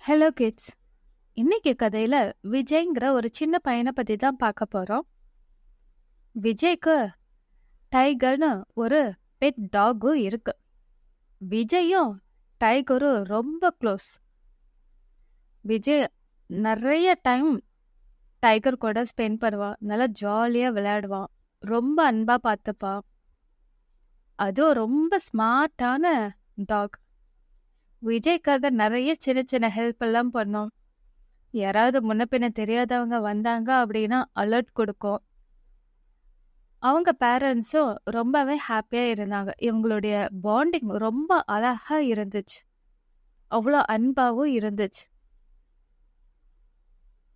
Hello kids. இன்னைக்கு கதையில விஜய்ங்கிற ஒரு சின்ன பையனை பத்தி தான் பார்க்க போறோம். விஜய்க்கு டைகர்னு ஒரு பெட் டாகும் இருக்கு. விஜயும் டைகரும் ரொம்ப க்ளோஸ். விஜய் நிறைய டைம் டைகர் கூட ஸ்பெண்ட் பண்ணுவான். நல்லா ஜாலியா விளையாடுவான். ரொம்ப அன்பா பார்த்துப்பான். அதுவும் ரொம்ப ஸ்மார்ட்டான டாக். விஜய்க்காக நிறைய சின்ன சின்ன ஹெல்ப் எல்லாம் பண்ணோம். யாராவது முன்ன பின்ன தெரியாதவங்க வந்தாங்க அப்படின்னா அலர்ட் கொடுக்கும். அவங்க பேரண்ட்ஸும் ரொம்பவே ஹாப்பியா இருந்தாங்க. இவங்களுடைய பாண்டிங் ரொம்ப அழகா இருந்துச்சு. அவ்வளோ அன்பாவும் இருந்துச்சு.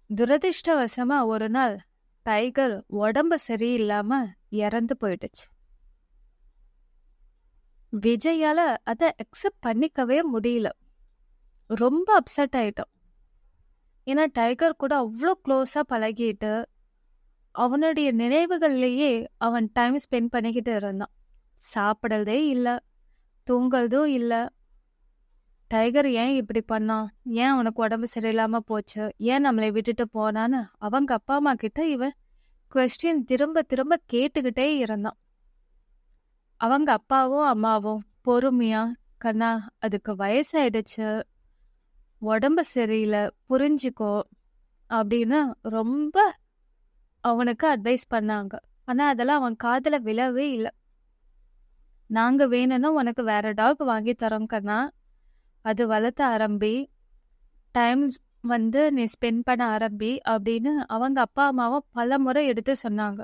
துரதிர்ஷ்டவசமா ஒரு நாள் டைகர் உடம்பு சரியில்லாம இறந்து போயிடுச்சு. விஜயால அதை அக்செப்ட் பண்ணிக்கவே முடியல. ரொம்ப அப்செட் ஆயிட்டோம். ஏன்னா டைகர் கூட அவ்வளோ க்ளோஸா பழகிட்டு அவனுடைய நினைவுகள்லயே அவன் டைம் ஸ்பெண்ட் பண்ணிக்கிட்டு இருந்தான். சாப்பிடறதே இல்லை, தூங்குறதும் இல்லை. டைகர் ஏன் இப்படி பண்ணான், ஏன் அவனுக்கு உடம்பு சரியில்லாம போச்சு, ஏன் நம்மளை விட்டுட்டு போனான்னு அவங்க அப்பா அம்மா கிட்ட இவன் கொஸ்டின் திரும்ப திரும்ப கேட்டுக்கிட்டே இருந்தான். அவங்க அப்பாவும் அம்மாவும் பொறுமையா, கண்ணா அதுக்கு வயசாயிடுச்சு, உடம்பு சரியில்லை, புரிஞ்சுக்கோ அப்படின்னு ரொம்ப அவனுக்கு அட்வைஸ் பண்ணாங்க. ஆனா அதெல்லாம் அவன் காதுல விழவே இல்லை. நாங்க வேணும்னா உனக்கு வேற டாக் வாங்கி தரோம் கண்ணா, அது வளர்த்த ஆரம்பி, டைம் நீ ஸ்பெண்ட் பண்ண ஆரம்பி அப்படின்னு அவங்க அப்பா அம்மாவும் பல முறை எடுத்து சொன்னாங்க.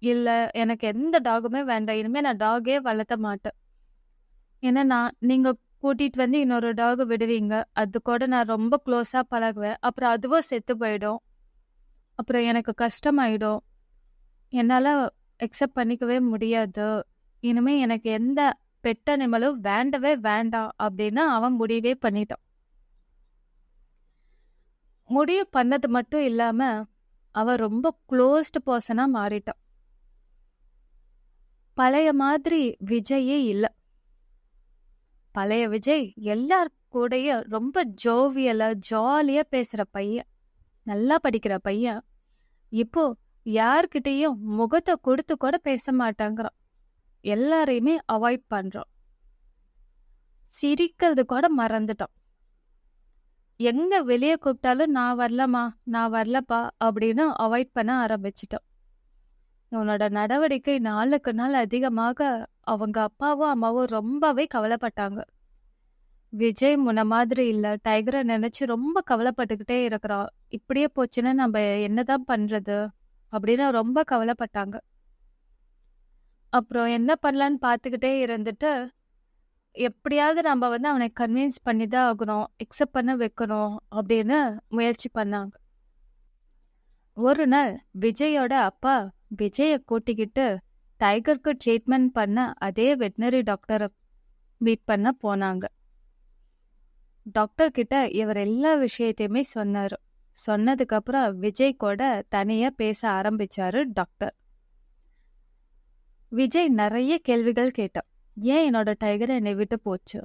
இல்ல, எனக்கு எந்த டாகுமே வேண்டாம், இனிமே நான் டாகே வளர்த்த மாட்டேன். ஏன்னா நீங்க கூட்டிட்டு வந்து இன்னொரு டாக் விடுவீங்க, அது கூட நான் ரொம்ப க்ளோஸா பழகுவேன், அப்புறம் அதுவும் செத்து போயிடும், அப்புறம் எனக்கு கஷ்டமாயிடும், என்னால அக்செப்ட் பண்ணிக்கவே முடியாது, இனிமே எனக்கு எந்த பெட் அனிமலும் வேண்டவே வேண்டாம் அப்படின்னு அவன் முடிவே பண்ணிட்டான். முடிவு பண்ணது மட்டும் இல்லாம அவன் ரொம்ப க்ளோஸ்டு பர்சனா மாறிட்டான். பழைய மாதிரி விஜயே இல்லை. பழைய விஜய் எல்லார் கூடயும் ரொம்ப ஜோவியலா ஜாலியா பேசுற பையன், நல்லா படிக்கிற பையன். இப்போ யார்கிட்டயும் முகத்தை கொடுத்து கூட பேச மாட்டாங்கிறான். எல்லாரையுமே அவாய்ட் பண்றான். சிரிக்கிறது கூட மறந்துட்டான். எங்க வெளியே கூப்பிட்டாலும் நான் வரலமா, நான் வரலப்பா அப்படின்னு அவாய்ட் பண்ண ஆரம்பிச்சிட்டான். இவனோட நடவடிக்கை நாளுக்கு நாள் அதிகமாக அவங்க அப்பாவும் அம்மாவும் ரொம்பவே கவலைப்பட்டாங்க. விஜய் முன்ன மாதிரி இல்ல, டைகரை நினைச்சு ரொம்ப கவலைப்பட்டுக்கிட்டே இருக்கிறான், இப்படியே போச்சுன்னா நம்ம என்னதான் பண்றது அப்படின்னு ரொம்ப கவலைப்பட்டாங்க. அப்புறம் என்ன பண்ணலான்னு பார்த்துக்கிட்டே இருந்துட்டு எப்படியாவது நம்ம அவனை கன்வின்ஸ் பண்ணி தான் ஆகணும், எக்ஸெப்ட் பண்ண வைக்கணும் அப்படின்னு முயற்சி பண்ணாங்க. ஒரு நாள் விஜயோட அப்பா விஜயை கூட்டிக்கிட்டு டைகருக்கு ட்ரீட்மெண்ட் பண்ண அதே வெட்டினரி டாக்டரை மீட் பண்ண போனாங்க. டாக்டர் கிட்ட இவர் எல்லா விஷயத்தையுமே சொன்னாரு. சொன்னதுக்கு அப்புறம் விஜய் கூட தனியா பேச ஆரம்பிச்சாரு டாக்டர். விஜய் நிறைய கேள்விகள் கேட்டான். ஏன் என்னோட டைகர் என்னை விட்டு போச்சு,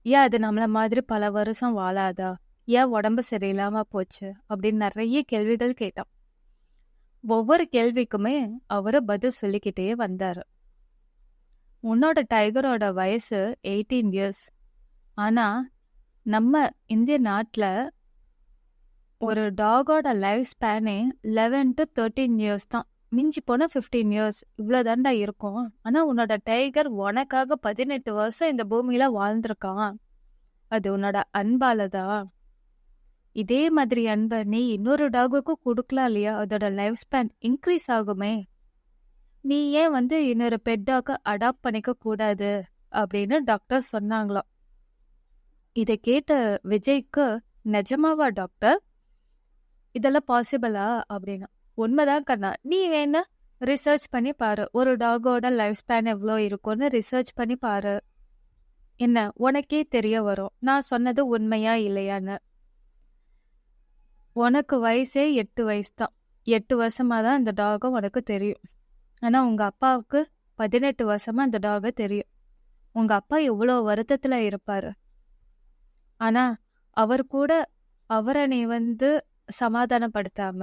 ஏன் அது நம்மள மாதிரி பல வருஷம் வாழாதா, ஏன் உடம்பு சரியில்லாம போச்சு அப்படின்னு நிறைய கேள்விகள் கேட்டான். ஒவ்வொரு கேள்விக்குமே அவரு பதில் சொல்லிக்கிட்டே வந்தாரு. உன்னோட டைகரோட வயசு 18 இயர்ஸ். ஆனா நம்ம இந்திய நாட்டுல ஒரு டாகோட லைஃப் ஸ்பேனே 11 to 13 இயர்ஸ் தான். மிஞ்சி போனா 15 இயர்ஸ், இவ்வளவுதான்டா இருக்கும். ஆனா உன்னோட டைகர் உனக்காக 18 வருஷம் இந்த பூமியில வாழ்ந்திருக்கான். அது உன்னோட அன்பாலதான். இதே மாதிரி அன்பை நீ இன்னொரு டாகுக்கும் கொடுக்கலாம் இல்லையா, அதோட லைஃப் ஸ்பேன் இன்க்ரீஸ் ஆகுமே. நீ ஏன் இன்னொரு பெட் டாக அடாப்ட் பண்ணிக்க கூடாது அப்படின்னு டாக்டர் சொன்னாங்களாம். இதை கேட்ட விஜய்க்கு, நிஜமாவா டாக்டர், இதெல்லாம் பாசிபிளா அப்படின்னா, உண்மைதான் கண்ணா, நீ வேணா ரிசர்ச் பண்ணி பாரு, ஒரு டாகோட லைஃப் ஸ்பேன் எவ்வளோ இருக்கும்னு ரிசர்ச் பண்ணி பாரு, என்ன உனக்கே தெரிய வரும் நான் சொன்னது உண்மையா இல்லையான்னு. உனக்கு வயசே 8 வயசு தான். 8 வருஷமா தான் இந்த டாகம் உனக்கு தெரியும். ஆனா உங்க அப்பாவுக்கு 18 வருஷமா இந்த டாக தெரியும். உங்க அப்பா எவ்வளோ வருத்தத்துல இருப்பாரு. ஆனா அவர் கூட அவரை நீ வந்து சமாதானப்படுத்தாம,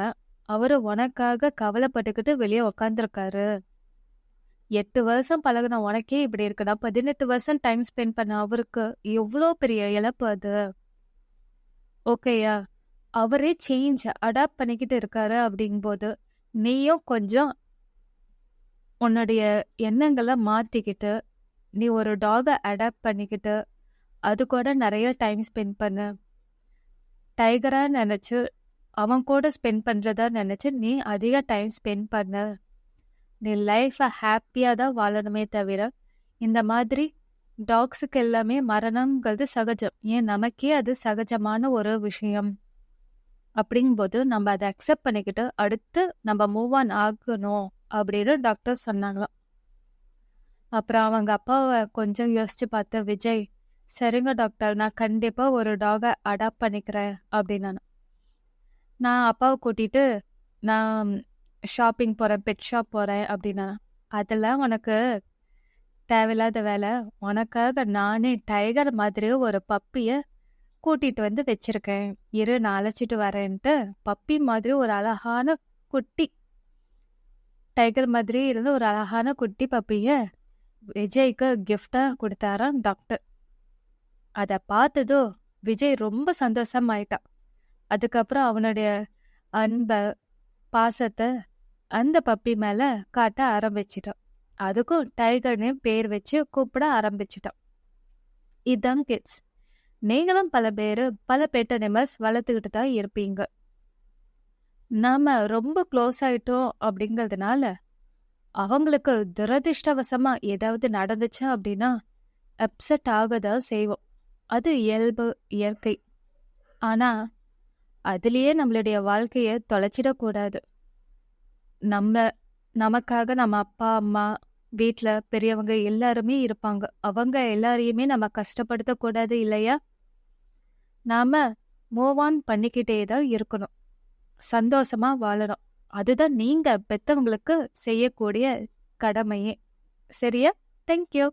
அவரு உனக்காக கவலைப்பட்டுக்கிட்டு வெளியே உக்காந்துருக்காரு. 8 வருஷம் பழகுன உனக்கே இப்படி இருக்குன்னா, 18 வருஷம் டைம் ஸ்பெண்ட் பண்ண அவருக்கு எவ்வளோ பெரிய இழப்பு அது. ஓகேயா? அவரே அடாப்ட் பண்ணிக்கிட்டு இருக்காரு அப்படிங்கும்போது, நீயும் கொஞ்சம் உன்னுடைய எண்ணங்கள மாத்திக்கிட்டு, நீ ஒரு டாக அடாப்ட் பண்ணிக்கிட்டு, அது கூட நெறைய டைம் ஸ்பெண்ட் பண்ணு. டைகரா நெனச்சு, அவன் கூட ஸ்பெண்ட் பண்றதா நெனச்சு, நீ அதிக டைம் ஸ்பெண்ட் பண்ணு. நீ லைஃப ஹாப்பியா தான் வாழணுமே தவிர, இந்த மாதிரி டாக்ஸுக்கு எல்லாமே மரணம்ங்கிறது சகஜம். ஏன் நமக்கே அது சகஜமான ஒரு விஷயம். அப்படிங்கும்போது நம்ம அதை அக்செப்ட் பண்ணிக்கிட்டு, அடுத்து நம்ம மூவ் ஆன் ஆகணும் அப்படின்னு டாக்டர் சொன்னாங்களாம். அப்புறம் அவங்க அப்பாவை கொஞ்சம் யோசிச்சு பார்த்த விஜய், சரிங்க டாக்டர், நான் கண்டிப்பா ஒரு டாகை அடாப்ட் பண்ணிக்கிறேன் அப்படின்னாను. நான் அப்பாவை கூட்டிட்டு நான் ஷாப்பிங் போறேன், பெட் ஷாப் போறேன் அப்படின்னாను. அதெல்லாம் உனக்கு தேவையில்லாத வேலை. உனக்காக நானே டைகர் மாதிரி ஒரு பப்பிய கூட்டிட்டு வந்து வச்சிருக்கேன். இரு, நான் அழைச்சிட்டு வரேன்ட்டு பப்பி மாதிரி ஒரு அழகான குட்டி டைகர் மாதிரி இருந்த ஒரு அழகான குட்டி பப்பிய விஜய்க்கு கிஃப்டா கொடுத்தாராம் டாக்டர். அதை பார்த்ததும் விஜய் ரொம்ப சந்தோஷமாயிட்டான். அதுக்கப்புறம் அவனுடைய அன்ப பாசத்தை அந்த பப்பி மேல காட்ட ஆரம்பிச்சிட்டான். அதுக்கும் டைகர்னு பேர் வச்சு கூப்பிட ஆரம்பிச்சிட்டான். இதுதான் கிட்ஸ். நீங்களும் பல பெட் அனிமல்ஸ் வளர்த்துக்கிட்டு தான் இருப்பீங்க. நாம ரொம்ப க்ளோஸ் ஆயிட்டோம் அப்படிங்கிறதுனால அவங்களுக்கு துரதிர்ஷ்டவசமா ஏதாவது நடந்துச்சு அப்படின்னா அப்செட் ஆகதான் செய்வோம். அது இயல்பு, இயற்கை. ஆனா அதுலயே நம்மளுடைய வாழ்க்கைய தொலைச்சிடக்கூடாது. நமக்காக நம்ம அப்பா அம்மா, வீட்ல பெரியவங்க எல்லாருமே இருப்பாங்க. அவங்க எல்லாரையுமே நம்ம கஷ்டப்படுத்தக்கூடாது இல்லையா? நாம மூவ் ஆன் பண்ணிக்கிட்டே தான் இருக்கணும். சந்தோஷமா வாழணும். அதுதான் நீங்க பெத்தவங்களுக்கு செய்யக்கூடிய கடமையே. சரியா? தேங்க்யூ.